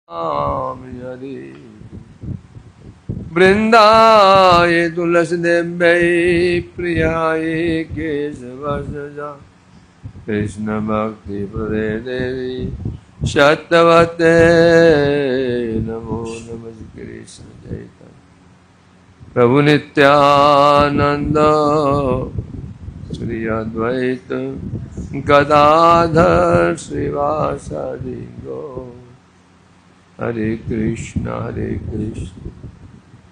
हरि वृंदाय तुलसी देव्यै प्रियाय केशवसजा कृष्ण भक्ति प्रदे देवी सत्यवते नमो नमः कृष्ण चैतन्य प्रभु नित्यानंद श्री अद्वैत गदाधर श्रीवासादि गौर हरे कृष्ण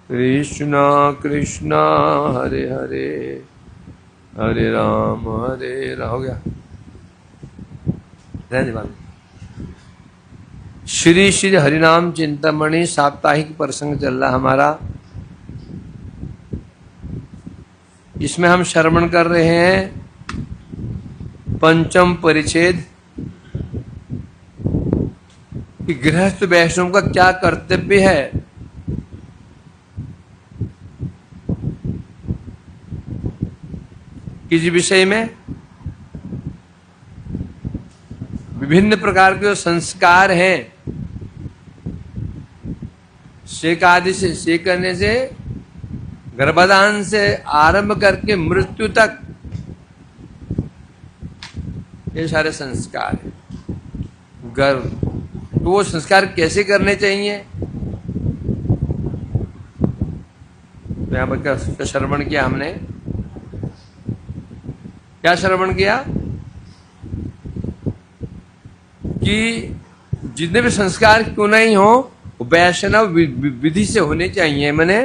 कृष्ण कृष्ण हरे हरे हरे राम हो गया। श्री श्री हरिनाम चिंतामणि साप्ताहिक प्रसंग चल रहा हमारा। इसमें हम श्रवण कर रहे हैं पंचम परिच्छेद कि गृहस्थ वैष्णव का क्या कर्तव्य है। किस विषय में? विभिन्न प्रकार के संस्कार हैं, शेक आदि से शेक करने से गर्भाधान से आरंभ करके मृत्यु तक ये सारे संस्कार हैं। गर्भ तो वो संस्कार कैसे करने चाहिए? तो यहाँ पर क्या श्रवण किया हमने? क्या श्रवण किया कि जितने भी संस्कार क्यों नहीं हो वैष्णव विधि से होने चाहिए। मैंने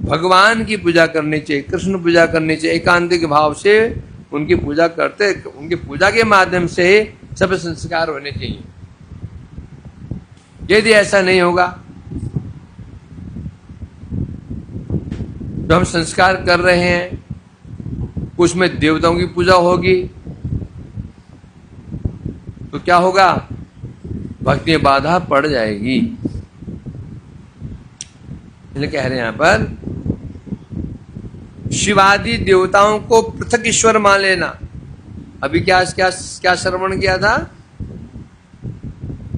भगवान की पूजा करनी चाहिए, कृष्ण पूजा करनी चाहिए, एकांतिक भाव से उनकी पूजा करते, उनकी पूजा के माध्यम से सब संस्कार होने चाहिए। यदि ऐसा नहीं होगा तो हम संस्कार कर रहे हैं, कुछ में देवताओं की पूजा होगी तो क्या होगा? भक्ति में बाधा पड़ जाएगी। इसलिए कह रहे हैं यहां पर शिवादि देवताओं को पृथक ईश्वर मान लेना। अभी क्या क्या क्या श्रवण किया था?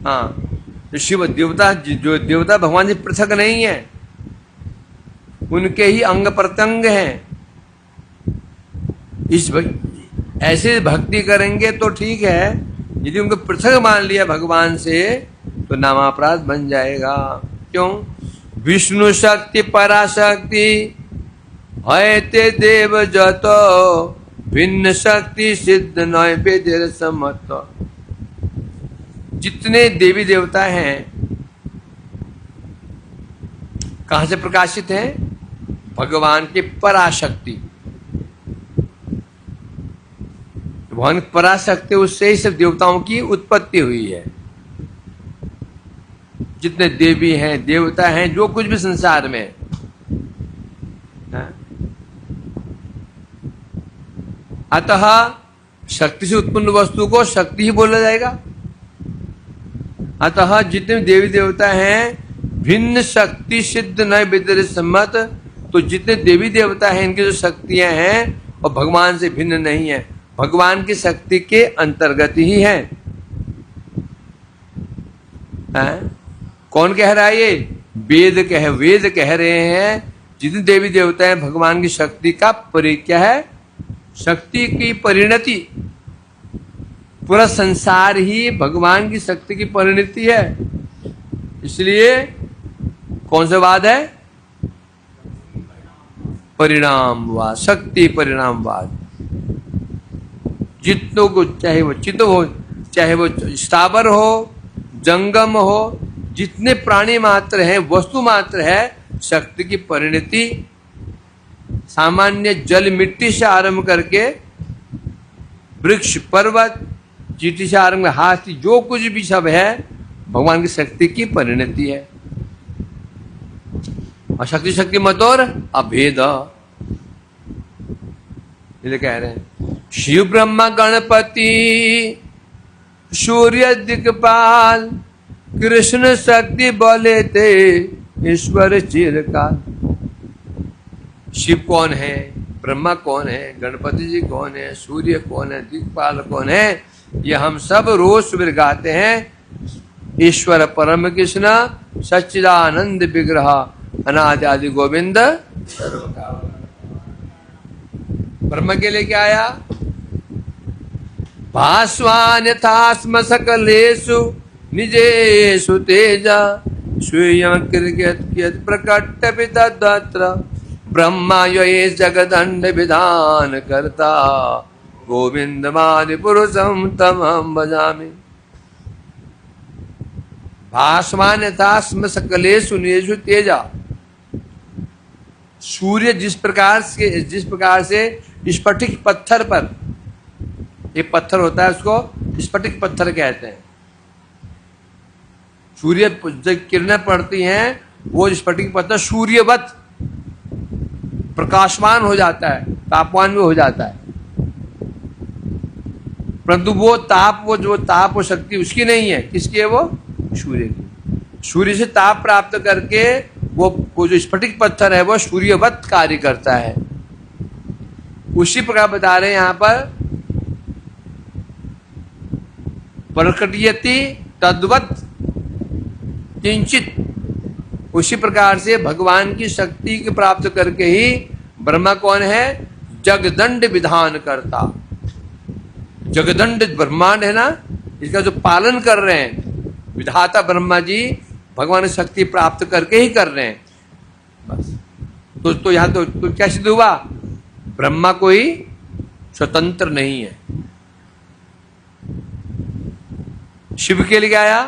हाँ, जो शिव देवता, जो देवता भगवान जी पृथक नहीं है, उनके ही अंग प्रत्यंग हैं। इस ऐसे भक्ति करेंगे तो ठीक है, यदि उनको पृथक मान लिया भगवान से तो नामापराध बन जाएगा। क्यों? विष्णु शक्ति पराशक्ति है ते देव जतो भिन्न शक्ति सिद्ध नय वेदेर सम्मत। जितने देवी देवता हैं कहां से प्रकाशित हैं? भगवान की पराशक्ति। भगवान की पराशक्ति, उससे ही सब देवताओं की उत्पत्ति हुई है। जितने देवी हैं, देवता हैं, जो कुछ भी संसार में है। अतः शक्ति से उत्पन्न वस्तु को शक्ति ही बोला जाएगा। अतः जितने देवी देवता हैं भिन्न शक्ति सिद्ध न विद्य सम्मत, तो जितने देवी देवता हैं इनकी जो शक्तियां हैं और भगवान से भिन्न नहीं है, भगवान की शक्ति के अंतर्गत ही है। कौन कह रहा है ये? वेद कह रहे हैं जितने देवी देवता हैं भगवान की शक्ति का क्या है? शक्ति की परिणति। पूरा संसार ही भगवान की शक्ति की परिणति है। इसलिए कौन सा वाद है? परिणामवाद, शक्ति परिणामवाद। जितनों को, चाहे वो चित्त हो, चाहे वो स्थावर हो, जंगम हो, जितने प्राणी मात्र हैं, वस्तु मात्र है, शक्ति की परिणति सामान्य जल मिट्टी से आरंभ करके वृक्ष पर्वत, चींटी से आरंभ हाथी, जो कुछ भी सब है भगवान की शक्ति की परिणति है। और शक्ति शक्ति मत और अभेद। ये कह रहे हैं शिव ब्रह्मा गणपति सूर्य दिक्पाल कृष्ण शक्ति बोले थे ईश्वर चिरकाल। शिव कौन है? ब्रह्मा कौन है? गणपति जी कौन है? सूर्य कौन है? दिक्पाल कौन है? ये हम सब रोज सुबह गाते हैं। ईश्वर परम कृष्ण सच्चिदानंद विग्रह अनादि आदि गोविंद सर्वकाल। ब्रह्म के लिए क्या आया? भास्वान यथास्म सकलेषु निजेषु तेजा स्वयं कृत प्रकट तत्र ब्रह्मा ये जगदंड विधान करता गोविंदमादि पुरुषम तमहं भजामि। भास्वान यथास्म सकलेषु निजेषु तेजा। सूर्य जिस प्रकार से स्फटिक पत्थर पर, एक पत्थर होता है उसको स्फटिक पत्थर कहते हैं, सूर्य जब किरणें पड़ती हैं वो स्फटिक पत्थर सूर्यवत प्रकाशमान हो जाता है, तापमान में हो जाता है, परंतु वो ताप वो शक्ति उसकी नहीं है, किसकी है? वो सूर्य की। सूर्य से ताप प्राप्त करके वो जो स्फटिक पत्थर है वो सूर्यवत कार्य करता है। उसी प्रकार बता रहे हैं यहाँ पर, प्रकटयति तद्वत किंचित। उसी प्रकार से भगवान की शक्ति की प्राप्त करके ही ब्रह्मा कौन है? जगदंड विधान करता। जगदंड ब्रह्मांड है ना, इसका जो पालन कर रहे हैं विधाता ब्रह्मा जी, भगवान की शक्ति प्राप्त करके ही कर रहे हैं बस। तो यहाँ तो क्या सिद्ध हुआ? ब्रह्मा कोई स्वतंत्र नहीं है। शिव के लिए आया?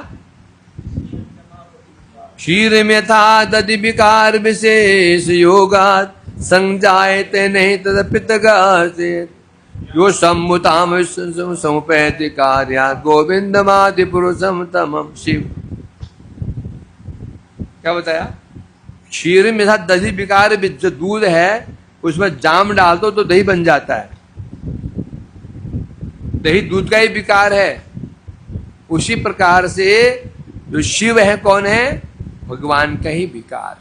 क्षीर में था दधि विकार विशेष योगात संजायते नहीं तदपितगासे यो सम्मुताम समुपैति कार्या गोविंदमादि पुरुषम तमम। शिव क्या बताया? क्षीर में था दधि विकार, जो दूध है उसमें जाम डाल दो तो दही बन जाता है, दही दूध का ही विकार है। उसी प्रकार से जो शिव है कौन है? भगवान का ही विकार।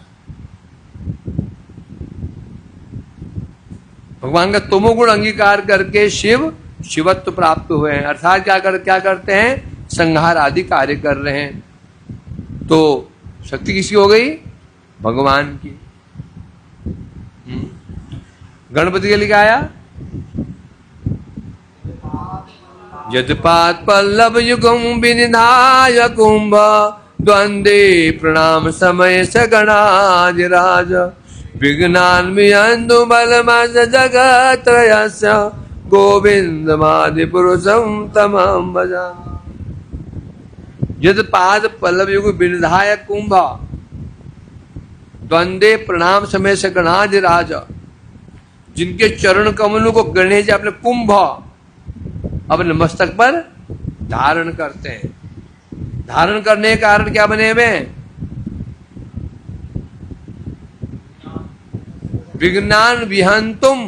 भगवान का तमोगुण अंगीकार करके शिव शिवत्व प्राप्त हुए हैं, अर्थात क्या करते हैं? संहार आदि कार्य कर रहे हैं। तो शक्ति किसकी हो गई? भगवान की। गणपति के लिए क्या आया? यदपात पल्लव युगम विनिधाय कुंभ द्वंद्वे प्रणाम समय स गणाधिराज विघ्नान्वियन्तु बलमस जगत्रयस्य गोविंदमादि पुरुषं तमहं भजामि। यदपाद पल्लव युग विनिधाय कुंभ द्वंद्वे प्रणाम समय से गणाधिराज। जिनके चरण कमलों को गणेश जी अपने कुंभ अपने मस्तक पर धारण करते हैं। धारण करने के कारण क्या बने हुए? विघ्नान विहंतुम।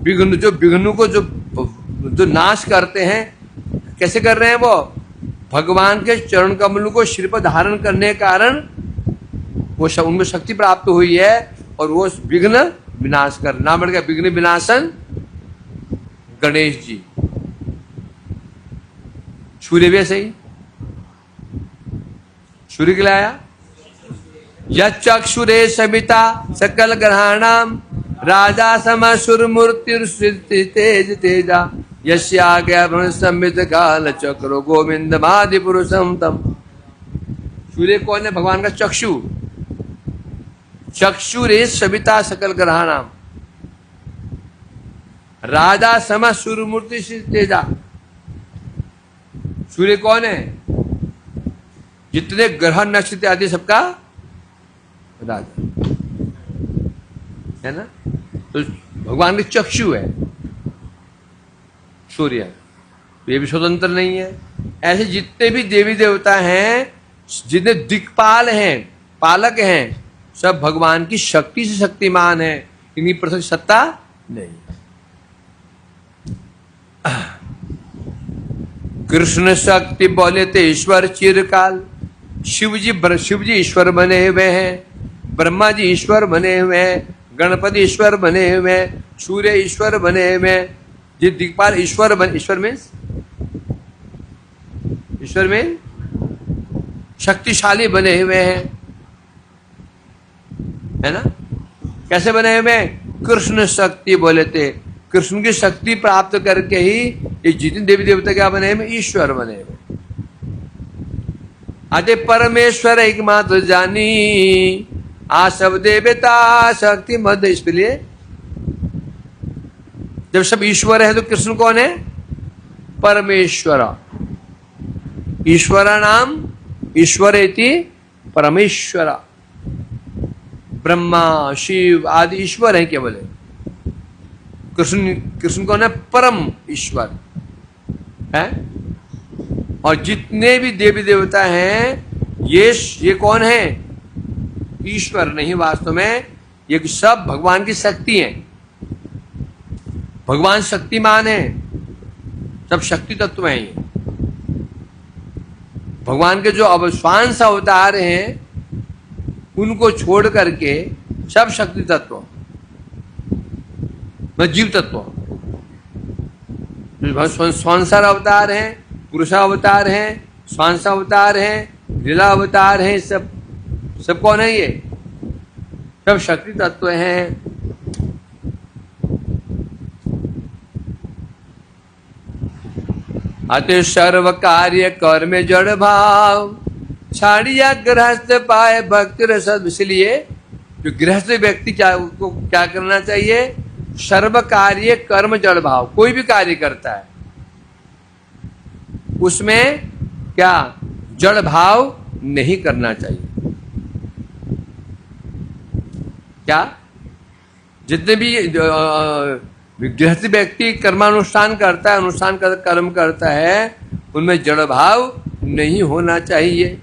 विघ्न जो विघ्नों को जो नाश करते हैं, कैसे कर रहे हैं? वो भगवान के चरण कमलों को सिर पर धारण करने के कारण वो उनको शक्ति प्राप्त हुई है और वो विघ्न विनाश कर, नाम बढ़ गया विघ्न विनाशन गणेश जी। सूर्य भी सही, सूर्य के लिए आया यक्षुरे सविता सकल ग्रहाणाम राजा समसुर मूर्ति तेज तेजा यस्याज्ञा संवित काल चक्रो गोविंदमादि पुरुषम तम। सूर्य कौन है? भगवान का चक्षु। चक्षुरे सविता सकल ग्रहाणाम राजा समसुर मूर्ति तेजा। सूर्य कौन है? जितने ग्रह नक्षत्र आदि सबका राजा है ना। तो भगवान के चक्षु है सूर्य, ये भी स्वतंत्र नहीं है। ऐसे जितने भी देवी देवता हैं, जितने दिक्पाल हैं, पालक हैं, सब भगवान की शक्ति से शक्तिमान है, इनकी प्रत्यक्ष सत्ता नहीं। कृष्ण शक्ति बोले तो ईश्वर चिरकाल। शिव जी ईश्वर बने हुए हैं, ब्रह्मा जी ईश्वर बने हुए हैं, गणपति ईश्वर बने हुए हैं, सूर्य ईश्वर बने हुए हैं, ये दिक्पाल ईश्वर में शक्तिशाली बने हुए हैं, है ना। कैसे बने हुए हैं? कृष्ण शक्ति बोले थे। कृष्ण की शक्ति प्राप्त करके ही ये जितने देवी देवता क्या बने हुए? ईश्वर बने हुए। अतः परमेश्वर एकमात्र जानी, आ सब देवता शक्ति मध्य। इसलिए जब सब ईश्वर है तो कृष्ण कौन है? परमेश्वर। ईश्वर नाम ईश्वरेति परमेश्वर। ब्रह्मा शिव आदि ईश्वर है केवल। कृष्ण कौन है? परम ईश्वर है। और जितने भी देवी देवता हैं ये कौन है? ईश्वर नहीं, वास्तव में ये सब भगवान की शक्ति है। भगवान शक्तिमान है, सब शक्ति तत्व हैं ये। भगवान के जो अवश्वांश अवतार हैं उनको छोड़ करके सब शक्ति तत्व, जीव तत्व, स्वांसार अवतार हैं, पुरुषावतार हैं, स्वांसावतार हैं, लीला अवतार हैं, सब कौन है? ये सब शक्ति तत्व हैं। अतः सर्व कार्य कर्म जड़ भाव, छाड़िया गृहस्थ पाए भक्ति रसद। इसलिए जो गृहस्थ व्यक्ति को क्या करना चाहिए? सर्व कार्य कर्म जड़ भाव। कोई भी कार्य करता है उसमें क्या जड़ भाव नहीं करना चाहिए। क्या जितने भी गृहस्थ व्यक्ति कर्मानुष्ठान करता है, अनुष्ठान कर्म करता है, उनमें जड़ भाव नहीं होना चाहिए।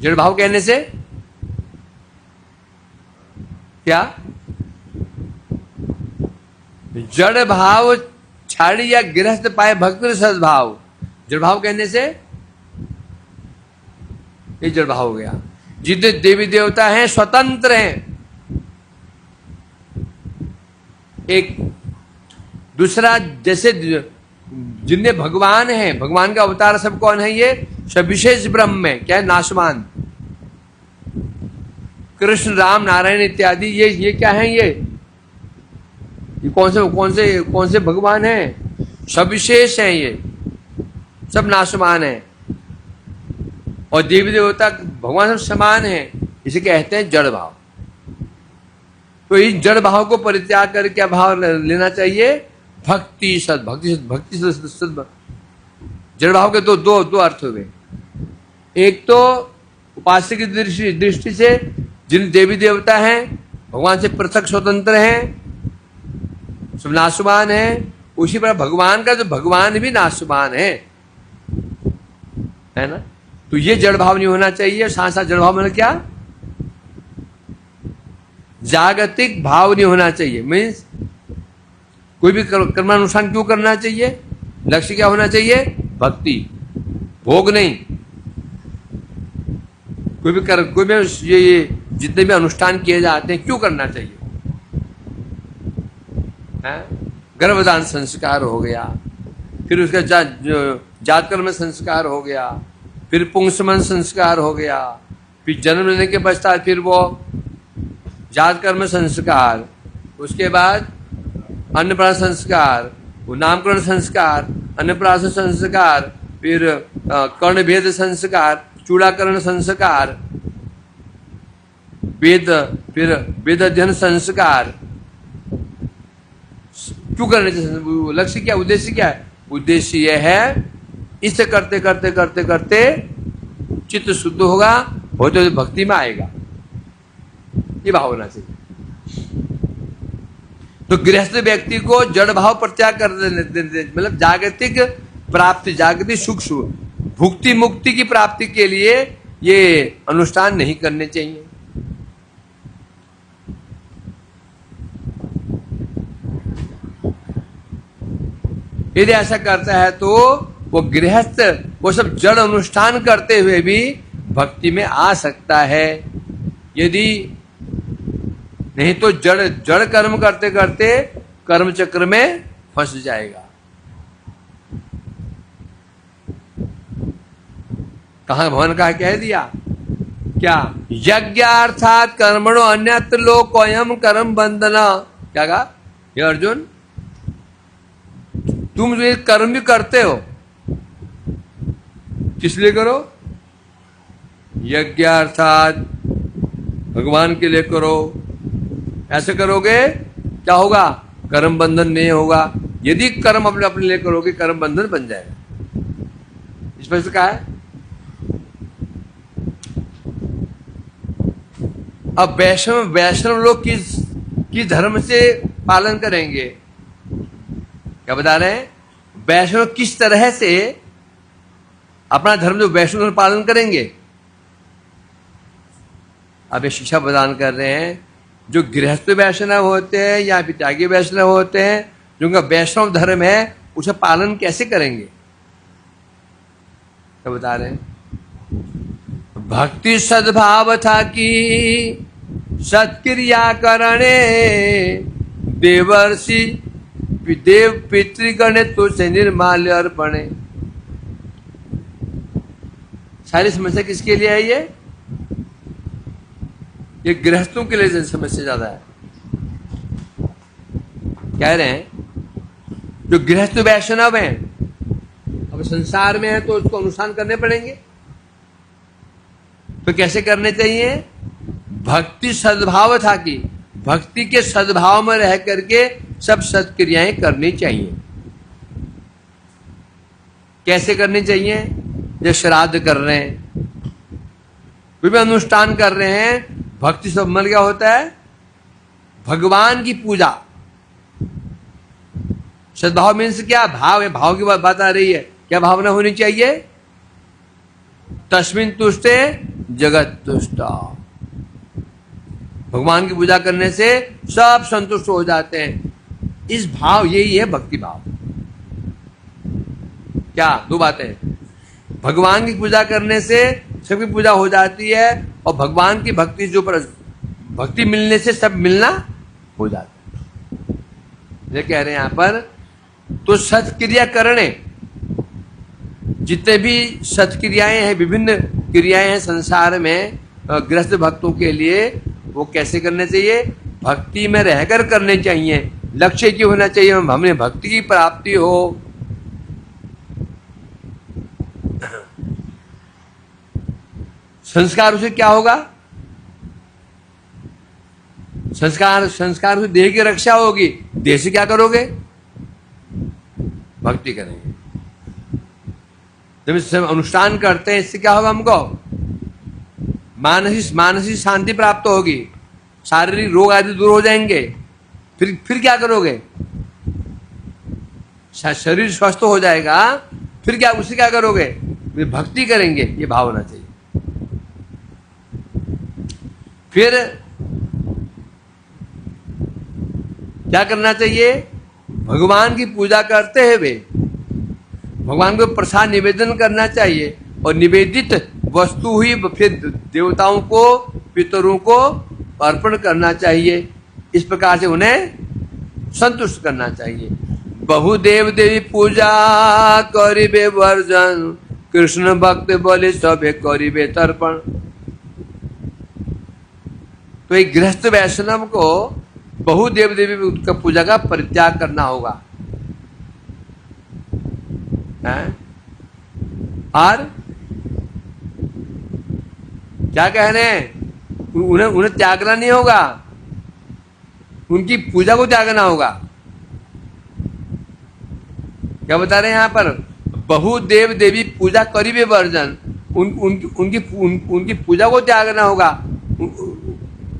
जड़ भाव कहने से क्या? जड़ भाव छाड़ी या गृहस्थ पाए भक्ति सद्भाव। जड़ भाव कहने से ये जड़ भाव हो गया। जितने देवी देवता हैं स्वतंत्र हैं। एक दूसरा जैसे जिनने भगवान है, भगवान का अवतार सब कौन है? ये सब विशेष ब्रह्म है। क्या है? नाशवान। कृष्ण राम नारायण इत्यादि ये क्या है? ये कौन से भगवान हैं? सब विशेष हैं, ये सब नाशवान है। और देवी देवता भगवान सब समान है। इसे कहते हैं जड़ भाव। तो इस जड़ भाव को परित्याग कर क्या भाव लेना चाहिए? भक्ति सद्भक्ति। भक्ति सद जड़ भाव के दो अर्थ हुए। एक तो उपास्य की दृष्टि से जिन देवी देवता हैं भगवान से पृथक स्वतंत्र हैं, सब नाशवान है। उसी पर भगवान का जो भगवान भी नाशवान है ना। तो ये जड़ भाव नहीं होना चाहिए। साथ साथ जड़ भाव मतलब क्या? जागतिक भाव नहीं होना चाहिए। मीन्स कोई भी कर्मानुष्ठान क्यों करना चाहिए? लक्ष्य क्या होना चाहिए? भक्ति, भोग नहीं। कोई भी ये जितने भी अनुष्ठान किए जाते हैं क्यों करना चाहिए? गर्भदान संस्कार हो गया, फिर उसका जातकर्म संस्कार हो गया, फिर पुंसमन संस्कार हो गया, फिर जन्म लेने के पश्चात फिर वो जातकर्म संस्कार, उसके बाद अन्नप्राशन संस्कार, वो नामकरण संस्कार, अन्नप्राशन संस्कार, फिर कर्ण भेद संस्कार, चूड़ाकरण संस्कार, फिर वेद अध्ययन संस्कार। क्यों करने चाहिए? लक्ष्य क्या, उद्देश्य क्या है? उद्देश्य यह है इसे करते करते करते करते चित्त शुद्ध होगा, होते भक्ति में आएगा। ये भाव होना चाहिए। तो गृहस्थ व्यक्ति को जड़ भाव प्रत्याग कर देने, मतलब जागतिक प्राप्ति, जागतिक सुख भुक्ति मुक्ति की प्राप्ति के लिए ये अनुष्ठान नहीं करने चाहिए। यदि ऐसा करता है तो वो गृहस्थ वो सब जड़ अनुष्ठान करते हुए भी भक्ति में आ सकता है। यदि नहीं तो जड़ कर्म करते करते कर्म चक्र में फंस जाएगा। कहा भवन का कह दिया क्या? यज्ञार्थात कर्मणो अन्यत्र लोकोयम कर्म बंधना। क्या कहा ये अर्जुन? तुम जो कर्म भी करते हो किस लिए करो? यज्ञार्थात भगवान के लिए करो। ऐसे करोगे क्या होगा? कर्म बंधन नहीं होगा। यदि कर्म अपने अपने लिए करोगे कर्म बंधन बन जाएगा। इस पर से कहा है। अब वैष्णव लोग किस धर्म से पालन करेंगे? क्या बता रहे हैं? वैष्णव किस तरह से अपना धर्म जो वैष्णव पालन करेंगे? अब ये शिक्षा प्रदान कर रहे हैं। जो गृहस्थ वैष्णव होते हैं या फिर त्यागी वैष्णव होते हैं, जो उनका वैष्णव धर्म है, उसे पालन कैसे करेंगे? क्या बता रहे हैं? भक्ति सद्भाव था कि सत्क्रिया करने देवर्षि देव पितृगण तुझसे निर्माल्य अर्पणे। सारी समस्या किसके लिए है? ये गृहस्थों के लिए समस्या ज्यादा है। कह रहे हैं जो गृहस्थ वैष्णव हैं अब संसार में है तो उसको अनुष्ठान करने पड़ेंगे। तो कैसे करने चाहिए? भक्ति सद्भाव था कि भक्ति के सद्भाव में रह करके सब सत्क्रियाएं करनी चाहिए। कैसे करनी चाहिए? जो श्राद्ध कर रहे हैं, विभिन्न अनुष्ठान कर रहे हैं, भक्ति सब मिल क्या होता है? भगवान की पूजा। सद्भाव मीन्स क्या? भाव है। भाव की बात आ रही है। क्या भावना होनी चाहिए? तस्मिन् तुष्टे जगत तुष्टा। भगवान की पूजा करने से सब संतुष्ट हो जाते हैं। इस भाव, यही है भक्ति भाव। क्या? दो बातें। भगवान की पूजा करने से सबकी पूजा हो जाती है और भगवान की भक्ति जो पर भक्ति मिलने से सब मिलना हो जाता है। ये कह रहे हैं यहां पर। तो सत्क्रिया करने, जितने भी सत्क्रियाएं हैं, विभिन्न क्रियाएं हैं संसार में गृहस्थ भक्तों के लिए, वो कैसे करने चाहिए? भक्ति में रहकर करने चाहिए। लक्ष्य क्यों होना चाहिए? हमें भक्ति की प्राप्ति हो। संस्कार से क्या होगा? संस्कार से देह की रक्षा होगी। देह से क्या करोगे? भक्ति करेंगे। जब सब अनुष्ठान करते हैं, इससे क्या होगा? हमको मानसिक शांति प्राप्त होगी, शारीरिक रोग आदि दूर हो जाएंगे। फिर क्या करोगे? शरीर स्वस्थ हो जाएगा। फिर क्या? उससे क्या करोगे? भक्ति करेंगे। ये भाव होना चाहिए। फिर क्या करना चाहिए? भगवान की पूजा करते हुए भगवान को प्रसाद निवेदन करना चाहिए और निवेदित वस्तु ही फिर देवताओं को, पितरों को अर्पण करना चाहिए। इस प्रकार से उन्हें संतुष्ट करना चाहिए। बहुदेव देवी पूजा करिबे वर्जन, कृष्ण भक्त बोले सबे करिबे तर्पण। तो एक गृहस्थ वैष्णव को बहुदेव देवी का पूजा का परित्याग करना होगा। और क्या कह रहे हैं? उन्हें त्यागना नहीं होगा, उनकी पूजा को त्यागना होगा। क्या बता रहे हैं यहां पर? बहुदेव देवी पूजा करिबे वर्जन, उनकी पूजा को त्यागना होगा।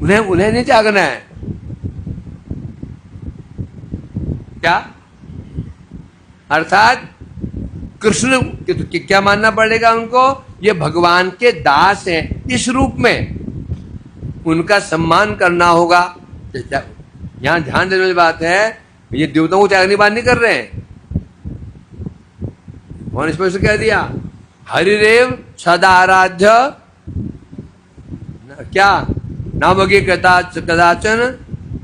उन्हें नहीं त्यागना है। क्या? अर्थात कृष्ण क्या मानना पड़ेगा उनको? ये भगवान के दास हैं। इस रूप में उनका सम्मान करना होगा। यहां ध्यान देने वाली बात है, ये देवताओं को त्यागने की बात नहीं कर रहे हैं। भगवान स्पष्ट कह दिया, हरिरेव सदा आराध्य क्या नामगे कदाचन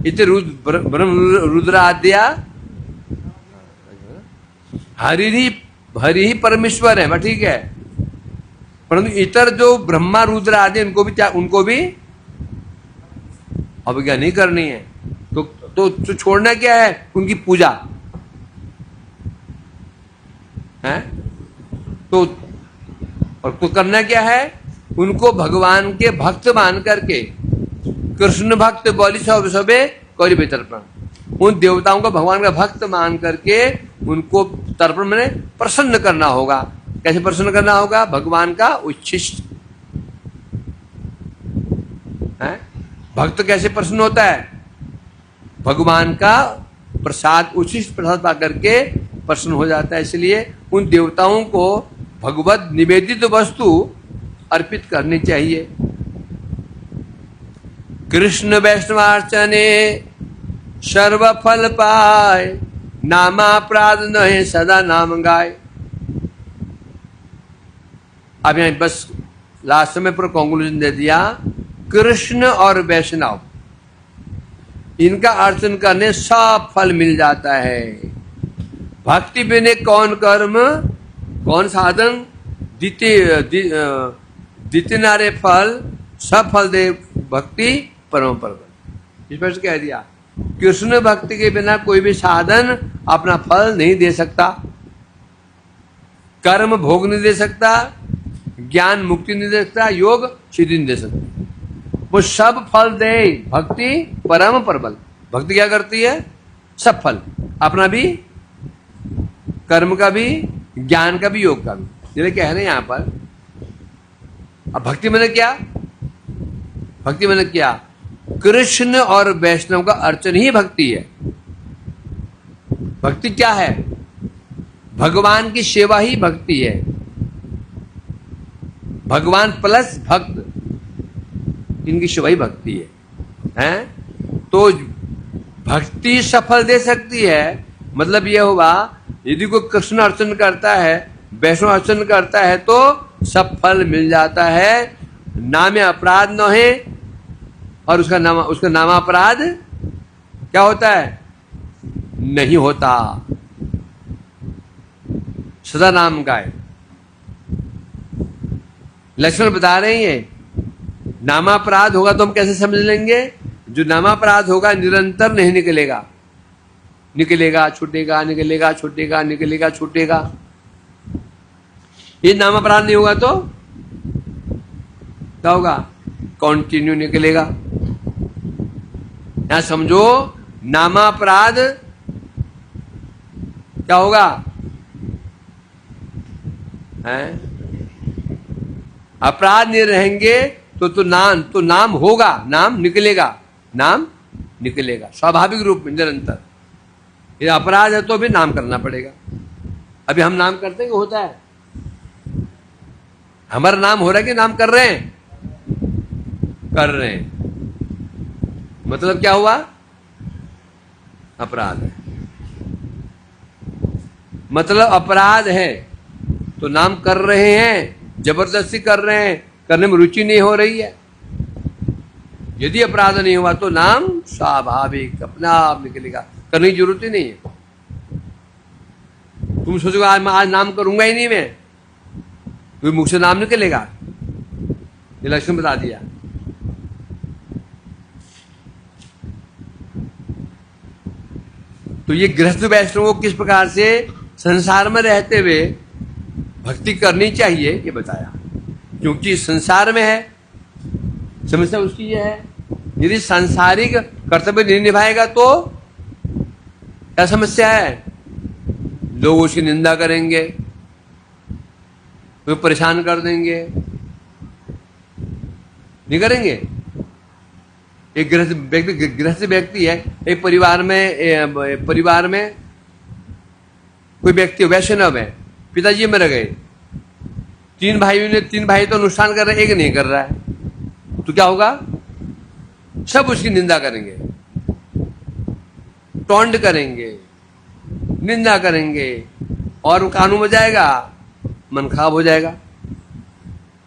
इति रुद्राद्या। हरि ही परमेश्वर है। ठीक है। परंतु इतर जो ब्रह्मा रुद्र आदि उनको भी अवज्ञा नहीं करनी है। तो छोड़ना क्या है? उनकी पूजा है। तो करना क्या है? उनको भगवान के भक्त मान करके, कृष्ण भक्त बोली सब सबे कौरी तर्पण, उन देवताओं को भगवान का भक्त मान करके उनको तर्पण में प्रसन्न करना होगा। कैसे प्रसन्न करना होगा? भगवान का उच्छिष्ट है। भक्त कैसे प्रसन्न होता है? भगवान का प्रसाद, उच्छिष्ट प्रसाद पा करके प्रसन्न हो जाता है। इसलिए उन देवताओं को भगवत निवेदित वस्तु अर्पित करनी चाहिए। कृष्ण वैष्णवार्चने सर्व फल पाए, नामापराध नहे सदा नाम गाय। अब यहां बस लास्ट में पूरा कंक्लूजन दे दिया। कृष्ण और वैष्णव इनका अर्चन करने सब फल मिल जाता है। भक्ति बिने कौन कर्म कौन साधन, द्वितीय नारे फल सब फल दे भक्ति परम परम। इस पर कह दिया कृष्ण भक्ति के बिना कोई भी साधन अपना फल नहीं दे सकता, कर्म भोग नहीं दे सकता, ज्ञान मुक्ति नहीं दे सकता, योग सिद्धि नहीं दे सकता। वो सब फल दे भक्ति परम प्रबल। भक्ति क्या करती है? सब फल, अपना भी, कर्म का भी, ज्ञान का भी, योग का भी। जैसे कह रहे हैं यहां पर। अब भक्ति मैंने क्या? भक्ति मैंने क्या? कृष्ण और वैष्णव का अर्चन ही भक्ति है। भक्ति क्या है? भगवान की सेवा ही भक्ति है। भगवान प्लस भक्त, इनकी सेवा ही भक्ति है। तो भक्ति सफल दे सकती है। मतलब यह हुआ, यदि कोई कृष्ण अर्चन करता है, वैष्णव अर्चन करता है तो सब फल मिल जाता है। नाम अपराध न है, और उसका नाम अपराध क्या होता है? नहीं होता। सदा नाम गाय। लक्ष्मण बता रहे हैं नामापराध होगा तो हम कैसे समझ लेंगे? जो नामापराध होगा निरंतर नहीं निकलेगा, निकलेगा छूटेगा, निकलेगा छूटेगा, निकलेगा छूटेगा। ये नामापराध नहीं होगा तो क्या होगा? कंटिन्यू निकलेगा। यहां समझो, नामापराध क्या होगा? अपराध नहीं रहेंगे तो नाम होगा, नाम निकलेगा, नाम निकलेगा स्वाभाविक रूप में निरंतर। ये अपराध है तो भी नाम करना पड़ेगा। अभी हम नाम करते हैं कि होता है? हमारा नाम हो रहा है कि नाम कर रहे हैं? कर रहे हैं। मतलब क्या हुआ? अपराध है। मतलब अपराध है तो नाम कर रहे हैं, जबरदस्ती कर रहे हैं, करने में रुचि नहीं हो रही है। यदि अपराध नहीं हुआ तो नाम स्वाभाविक अपना आप निकलेगा, करने की जरूरत ही नहीं है। तुम सोचोगे आज नाम करूंगा ही नहीं मैं, तो मुख से नाम निकलेगा। ये लक्षण बता दिया। तो ये गृहस्थ वैष्णव को किस प्रकार से संसार में रहते हुए भक्ति करनी चाहिए ये बताया। क्योंकि संसार में है, समस्या उसकी ये है, यदि सांसारिक कर्तव्य नहीं निभाएगा तो क्या समस्या है? लोग उसकी निंदा करेंगे, तो परेशान कर देंगे, नहीं करेंगे? एक गृहस्थ व्यक्ति है, एक परिवार में कोई व्यक्ति वैष्णव है, पिताजी मर गए, तीन भाई तो अनुष्ठान कर रहे हैं, एक नहीं कर रहा है, तो क्या होगा? सब उसकी निंदा करेंगे, टॉन्ट करेंगे, निंदा करेंगे, और कानून में जाएगा, मन खराब हो जाएगा।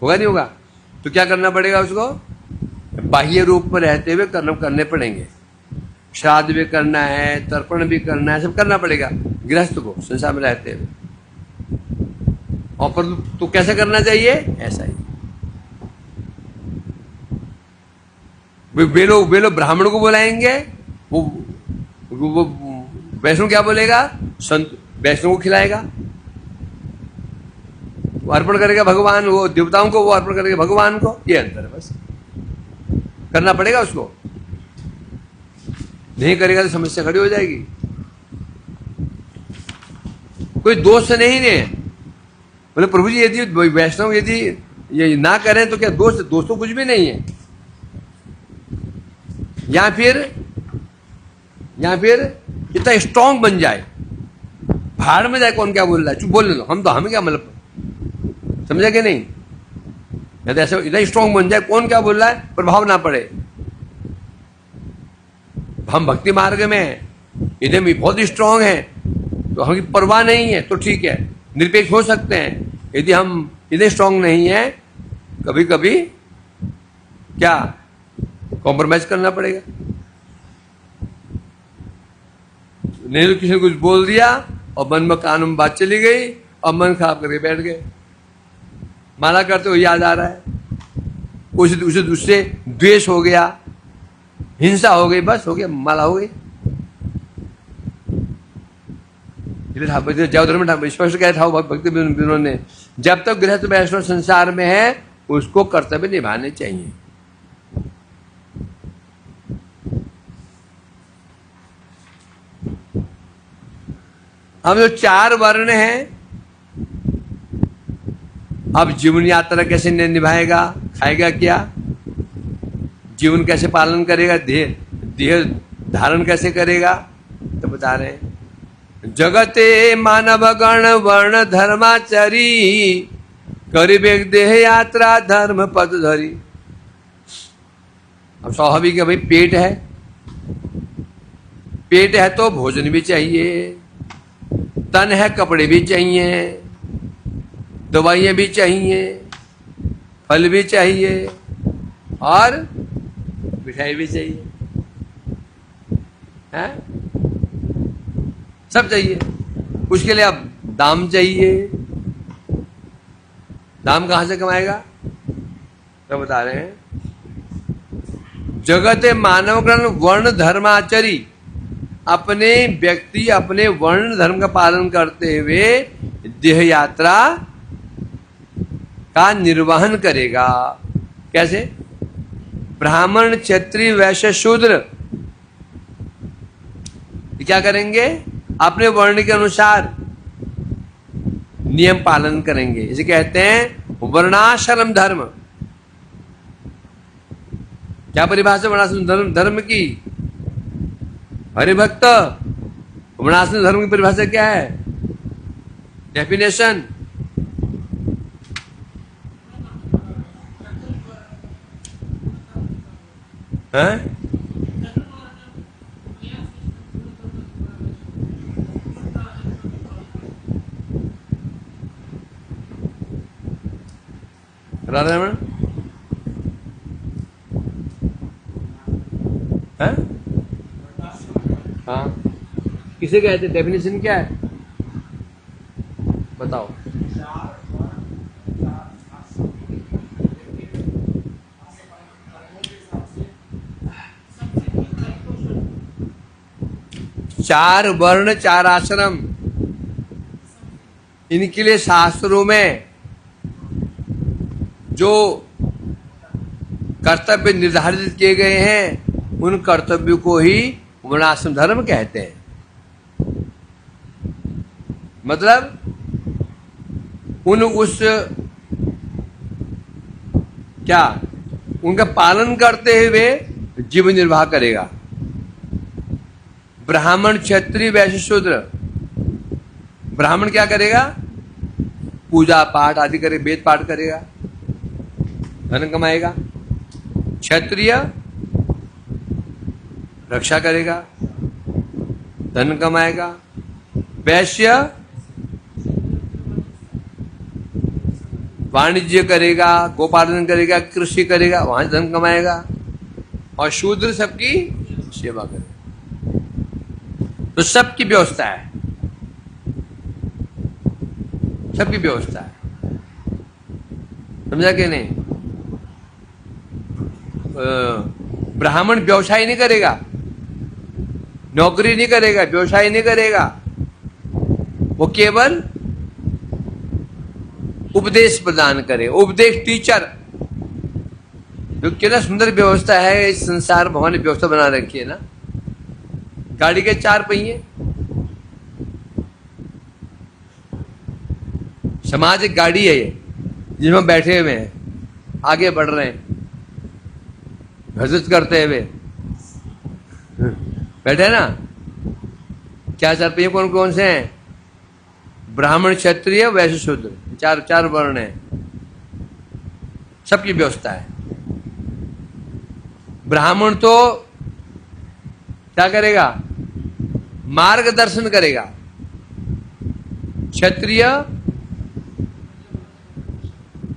होगा नहीं होगा? तो क्या करना पड़ेगा उसको? बाह्य रूप में रहते हुए कर्म करने पड़ेंगे। श्राद्ध भी करना है, तर्पण भी करना है, सब करना पड़ेगा गृहस्थ को संसार में रहते हुए। और पर तो कैसे करना चाहिए? ऐसा ही। वे लोग ब्राह्मण को बुलाएंगे, वो वैष्णव क्या बोलेगा? संत वैष्णव को खिलाएगा, वो अर्पण करेगा भगवान, वो देवताओं को वो अर्पण करेगा भगवान को। ये अंतर है, बस करना पड़ेगा उसको। नहीं करेगा तो समस्या खड़ी हो जाएगी। कोई दोष नहीं है। बोले प्रभु जी यदि वैष्णव यदि ये ना करें तो क्या दोष? दोष तो कुछ भी नहीं है। या फिर इतना स्ट्रांग बन जाए, भाड़ में जाए, कौन क्या बोल रहा है, चुप बोलने दो, हम क्या मतलब, समझा कि नहीं? यदि ऐसा इतना स्ट्रांग बन जाए, कौन क्या बोल रहा है प्रभाव ना पड़े। हम भक्ति मार्ग में हैं, इधर भी बहुत स्ट्रांग है, तो हमें परवाह नहीं है, तो ठीक है, निरपेक्ष हो सकते हैं। यदि हम इतने स्ट्रांग नहीं है, कभी कभी क्या कॉम्प्रोमाइज करना पड़ेगा। नहीं तो किसी ने कुछ बोल दिया और मन में कान में बात चली गई और मन खराब करके बैठ गए। माला करते हो याद आ रहा है, उसे उससे द्वेष हो गया, हिंसा हो गई, बस हो गया, माला हो गई। जब ठाकुर स्पष्ट कहा था भक्ति विनोद ने, जब तक गृहस्थ वैष्णव संसार में है उसको कर्तव्य निभाने चाहिए। हम जो 4 वर्ण हैं, अब जीवन यात्रा कैसे निभाएगा, खाएगा क्या, जीवन कैसे पालन करेगा, देह धारण कैसे करेगा, तो बता रहे हैं। जगते मानव गण वर्ण धर्माचरी, करिबे देह यात्रा धर्म पद धरी। अब स्वाभाविक है भाई, पेट है तो भोजन भी चाहिए, तन है कपड़े भी चाहिए, दवाइयां भी चाहिए, फल भी चाहिए और मिठाई भी चाहिए, है सब चाहिए। उसके लिए अब दाम चाहिए। दाम कहां से कमाएगा, तो बता रहे हैं। जगत मानव गण वर्ण धर्माचरी, अपने व्यक्ति अपने वर्ण धर्म का पालन करते हुए देह यात्रा का निर्वहन करेगा। कैसे? ब्राह्मण क्षत्रिय वैश्य शूद्र क्या करेंगे? अपने वर्ण के अनुसार नियम पालन करेंगे। इसे कहते हैं वर्णाश्रम धर्म। क्या परिभाषा वर्णाश्रम धर्म की? हरिभक्त, वर्णाश्रम धर्म की परिभाषा क्या है? डेफिनेशन है? राधा रमन है? हाँ, किसे कहते हैं? डेफिनेशन क्या है बताओ। चार वर्ण 4 आश्रम, इनके लिए शास्त्रों में जो कर्तव्य निर्धारित किए गए हैं, उन कर्तव्यों को ही वर्णाश्रम धर्म कहते हैं। मतलब उनका पालन करते हुए जीवन निर्वाह करेगा। ब्राह्मण क्षत्रिय वैश्य शूद्र, ब्राह्मण क्या करेगा? पूजा पाठ आदि करे, वेद पाठ करेगा, धन कमाएगा। क्षत्रिय रक्षा करेगा, धन कमाएगा। वैश्य वाणिज्य करेगा, गोपालन करेगा, कृषि करेगा, वहां धन कमाएगा। और शूद्र सबकी सेवा करेगा। तो सबकी व्यवस्था है, सबकी व्यवस्था है। समझा कि नहीं? ब्राह्मण व्यवसाय नहीं करेगा, नौकरी नहीं करेगा, व्यवसाय नहीं करेगा, वो केवल उपदेश प्रदान करे, उपदेश टीचर। जो कितना सुंदर व्यवस्था है इस संसार, भगवान ने व्यवस्था बना रखी है ना। गाड़ी के 4 पहिए, समाज एक गाड़ी है ये, जिसमें बैठे हुए हैं, आगे बढ़ रहे हैं, भजत करते हुए बैठे ना। क्या 4 पहिए कौन कौन से हैं? ब्राह्मण, क्षत्रिय, वैश्य, शूद्र, चार वर्ण हैं, सबकी व्यवस्था है। ब्राह्मण तो क्या करेगा? मार्गदर्शन करेगा। क्षत्रिय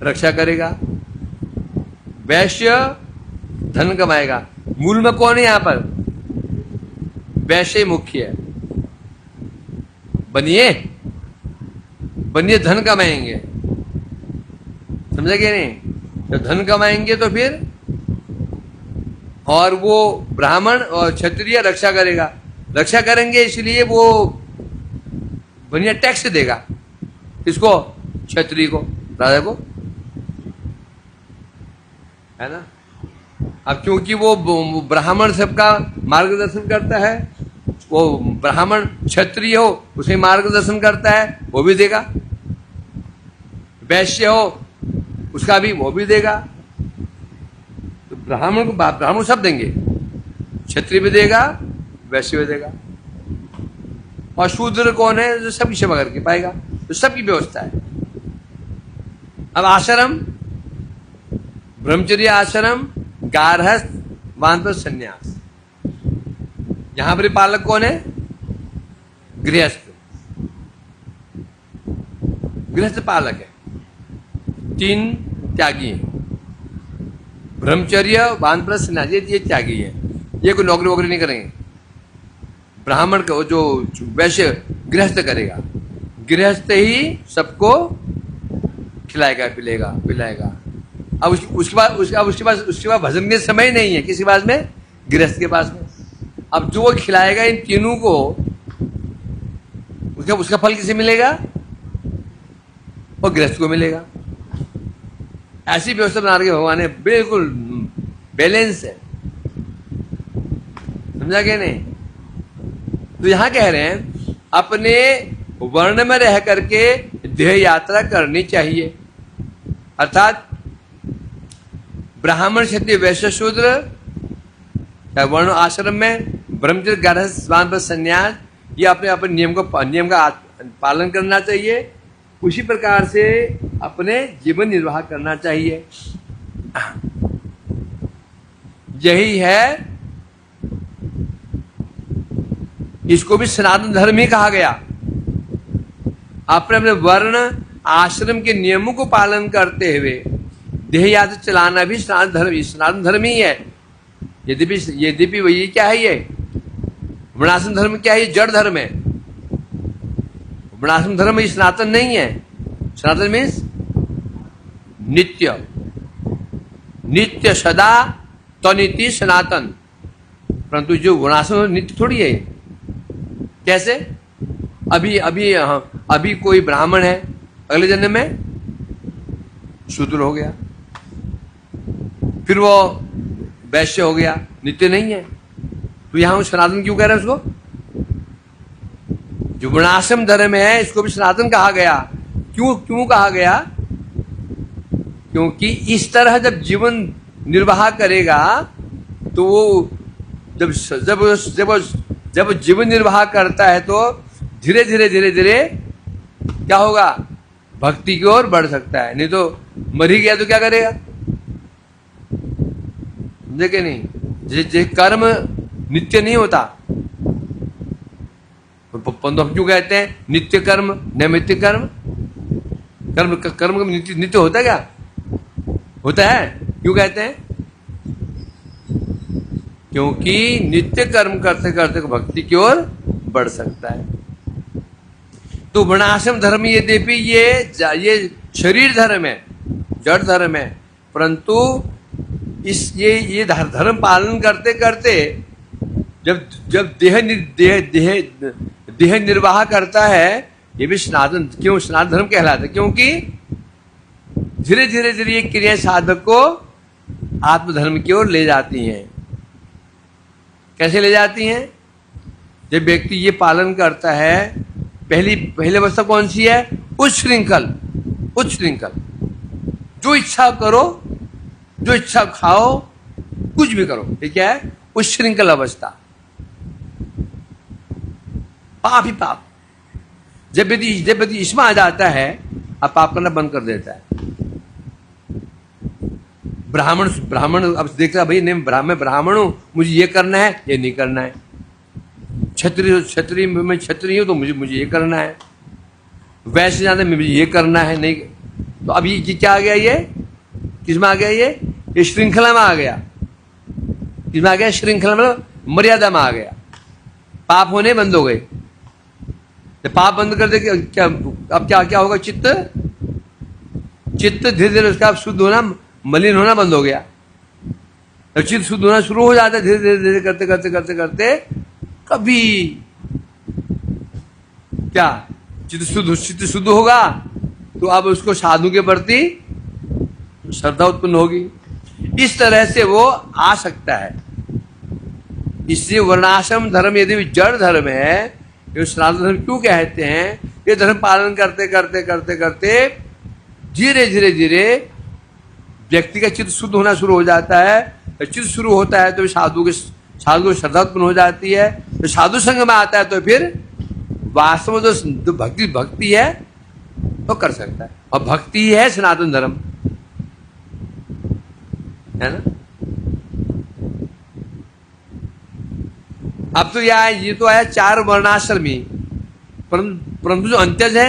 रक्षा करेगा, वैश्य धन कमाएगा। मूल में कौन है यहां पर? वैश्य मुख्य है। बनिए धन कमाएंगे, समझे कि नहीं? जब धन कमाएंगे तो फिर, और वो ब्राह्मण और क्षत्रिय रक्षा करेगा, रक्षा करेंगे इसलिए वो बढ़िया टैक्स देगा। किसको? क्षत्रिय को, राजा को, है ना। अब क्योंकि वो ब्राह्मण सबका मार्गदर्शन करता है, वो ब्राह्मण क्षत्रिय हो उसे मार्गदर्शन करता है, वो भी देगा। वैश्य हो उसका भी, वो भी देगा। तो ब्राह्मण सब देंगे, क्षत्रिय भी देगा, वैश्य भी देगा। और शूद्र कौन है? जो सबकी सेवा करके पाएगा, तो सबकी व्यवस्था है। अब आश्रम, ब्रह्मचर्य आश्रम, गारहस्थ, वानप्रस्थ, संन्यास। यहां पर पालक कौन है? गृहस्थ। गृहस्थ पालक है। 3 त्यागी हैं, ब्रह्मचर्य, वानप्रस्थ, संन्यास, ये त्यागी है। ये कोई नौकरी वोकरी नहीं करेंगे। ब्राह्मण का जो वैश्य गृहस्थ करेगा, गृहस्थ ही सबको खिलाएगा, पिलाएगा। अब उसके बाद भजन के समय नहीं है। किसके पास में? गृहस्थ के पास में। अब जो वो खिलाएगा इन तीनों को, उसका फल किसे मिलेगा? और गृहस्थ को मिलेगा। ऐसी व्यवस्था बना रही भगवान ने, बिल्कुल बैलेंस है। समझा क्या नहीं? तो यहां कह रहे हैं अपने वर्ण में रह करके देह यात्रा करनी चाहिए। अर्थात ब्राह्मण, क्षत्रिय, वैश्य, शूद्र वर्ण आश्रम में, ब्रह्मचर्य, गारहस्थ, वानप्रस्थ, संन्यास, ये अपने नियम का पालन करना चाहिए। उसी प्रकार से अपने जीवन निर्वाह करना चाहिए। यही है, इसको भी सनातन धर्म ही कहा गया। अपने अपने वर्ण आश्रम के नियमों को पालन करते हुए देह यात्रा चलाना भी सनातन धर्म ही है। यद्यपि वही क्या है, ये वर्णाश्रम धर्म क्या है? जड़ धर्म है। वर्णाश्रम धर्म ये सनातन नहीं है। सनातन मीन्स नित्य सदा तनिति सनातन। परंतु जो वर्णाश्रम नित्य थोड़ी है। कैसे? अभी कोई ब्राह्मण है, अगले जन्म में शूद्र हो गया, फिर वो वैश्य हो गया, नित्य नहीं है। तो यहां सनातन क्यों कह रहे हैं उसको? जो वर्णाश्रम धर्म है इसको भी सनातन कहा गया। क्यों कहा गया? क्योंकि इस तरह जब जीवन निर्वाह करेगा तो वो जब जीवन निर्वाह करता है तो धीरे धीरे क्या होगा? भक्ति की ओर बढ़ सकता है। नहीं तो मर ही गया तो क्या करेगा? समझे नहीं? जे कर्म नित्य नहीं होता। हम क्यों कहते हैं नित्य कर्म, नैमित्तिक कर्म? कर्म नित्य होता है क्या? होता है। क्यों कहते हैं? क्योंकि नित्य कर्म करते करते भक्ति की ओर बढ़ सकता है। तो वर्णाश्रम धर्म यद्यपि ये शरीर धर्म है, जड़ धर्म है, परंतु ये धर्म पालन करते करते जब जब देह निर्वाह करता है, ये भी सनातन, क्यों सनातन धर्म कहलाता है? क्योंकि धीरे धीरे धीरे ये क्रियाएं साधक को आत्मधर्म की ओर ले जाती हैं। कैसे ले जाती हैं? जब व्यक्ति ये पालन करता है, पहली अवस्था कौन सी है? उच्च श्रृंखल। जो इच्छा करो, जो इच्छा खाओ, कुछ भी करो, ठीक है? उच्च श्रृंखल अवस्था। पाप ही पाप। जब यदि इसमें आ जाता है, अब पाप करना बंद कर देता है। ब्राह्मण अब देखता भाई नहीं, मैं ब्राह्मण हूं, मुझे ये करना है, ये नहीं करना है। क्षत्रिय मैं क्षत्रिय हूं तो मुझे ये करना है। वैसे जाने मुझे ये करना है, नहीं। तो अब ये क्या आ गया? ये किसमें आ गया? ये श्रृंखला में आ गया। किसमें आ गया? श्रृंखला में, मर्यादा में आ गया। पाप होने बंद हो गए। जब पाप बंद कर दे क्या, अब क्या होगा? चित्त धीरे धीरे उसका शुद्ध होना, मलिन होना बंद हो गया। जब चित्त शुद्ध होना शुरू हो जाता है, धीरे धीरे धीरे करते करते करते करते कभी क्या चित्त शुद्ध होगा तो अब उसको साधु के प्रति श्रद्धा उत्पन्न होगी। इस तरह से वो आ सकता है। इसलिए वर्णाश्रम धर्म यदि जड़ धर्म है, ये सनातन धर्म क्यों कहते हैं? ये धर्म पालन करते करते करते करते धीरे धीरे धीरे व्यक्ति का चित्त शुद्ध होना शुरू हो जाता है। तो चित्त शुरू होता है तो साधु को श्रद्धा उत्पन्न हो जाती है। तो साधु संग में आता है तो फिर वास्तव में जो भक्ति है वो कर सकता है। और भक्ति है सनातन धर्म, है ना? अब तो ये तो आया 4 वर्णाश्रमी, परंतु जो अंत्यज है,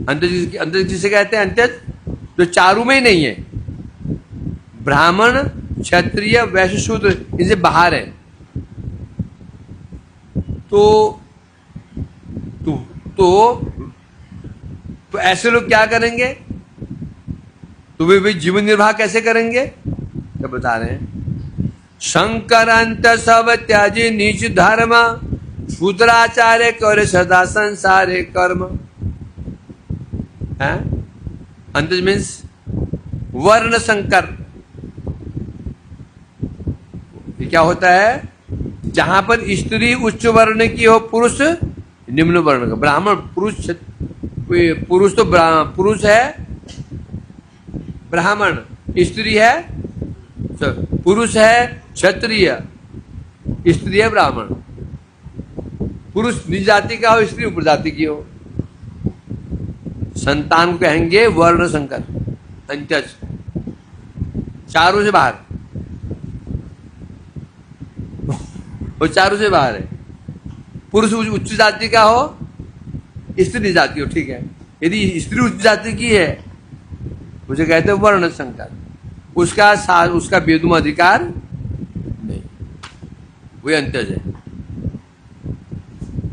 अंत्यज जिसे कहते हैं अंत्यज, जो चारों में ही नहीं है, ब्राह्मण, क्षत्रिय, वैश्य, शूद्र, इनसे बाहर है। तो ऐसे लोग क्या करेंगे? तो वे जीवन निर्वाह कैसे करेंगे? क्या बता रहे हैं? शंकर अंत सब त्याजी नीच धर्म, शूद्राचार्य कर सदा संसारे कर्म। है अंतज मीन्स वर्ण संकर। ये क्या होता है? जहां पर स्त्री उच्च वर्ण की हो, पुरुष निम्न वर्ण का। ब्राह्मण पुरुष तो पुरुष है ब्राह्मण, स्त्री है, पुरुष है क्षत्रिय, स्त्री है ब्राह्मण। पुरुष निज जाति का हो, स्त्री ऊपर जाति की हो। संतान को कहेंगे वर्ण संकर, अंत्यज, चारों से बाहर। वो चारों से बाहर है। पुरुष उच्च जाति का हो, स्त्री निज जाति हो, ठीक है। यदि स्त्री उच्च जाति की है, मुझे कहते हैं वर्ण संकर, उसका वेदुम अधिकार नहीं, वही अंत्यज है।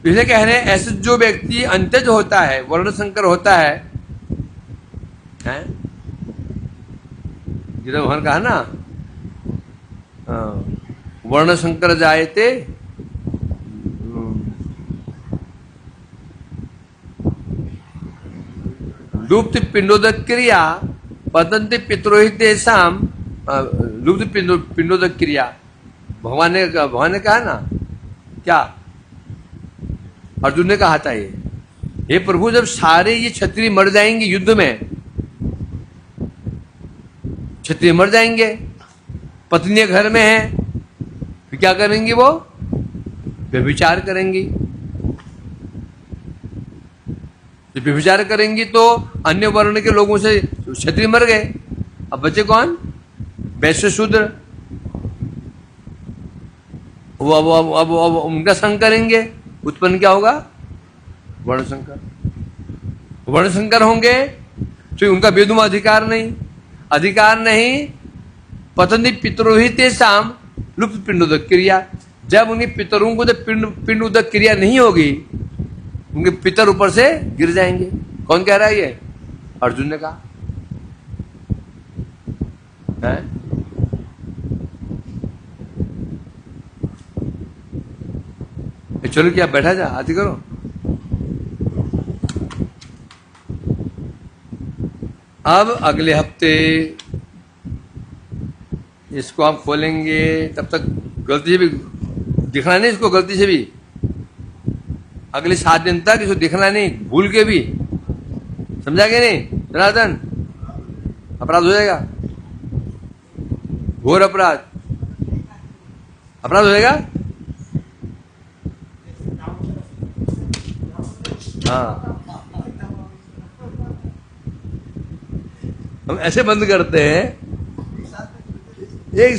इसलिए कह रहे हैं ऐसे जो व्यक्ति अंत्यज होता है, वर्ण संकर होता है, जिधर भगवान कहा ना, वर्ण संकर जायते लुप्त पिंडोदक क्रिया पतंति पितरोहित शाम। लुप्त पिंडोदक क्रिया भगवान ने कहा ना, क्या अर्जुन ने कहा था? ये हे प्रभु, जब सारे ये क्षत्रिय मर जाएंगे युद्ध में, क्षत्रिय मर जाएंगे, पत्नियां घर में हैं, फिर क्या करेंगी? वो व्यभिचार करेंगी। जब व्यभिचार करेंगी तो अन्य वर्ण के लोगों से क्षत्रिय मर गए, अब बचे कौन? वैश्य, शूद्र। वो अब उनका संग करेंगे, उत्पन्न क्या होगा? वर्ण संकर। वर्ण संकर होंगे तो उनका वेदुम अधिकार नहीं। पतंति पितरोहित शाम लुप्त पिंडोदक क्रिया। जब उनके पितरों को जब पिंड उदक क्रिया नहीं होगी, उनके पितर ऊपर से गिर जाएंगे। कौन कह रहा है ये? अर्जुन ने कहा है? चलो क्या बैठा जा, आती करो। अब अगले हफ्ते इसको आप खोलेंगे, तब तक गलती से भी दिखना नहीं, इसको गलती से भी अगले 7 दिन तक इसको दिखना नहीं, भूल के भी, समझा के नहीं जनार्दन? अपराध हो जाएगा, घोर अपराध, अपराध हो जाएगा। हाँ, हम ऐसे बंद करते हैं, एक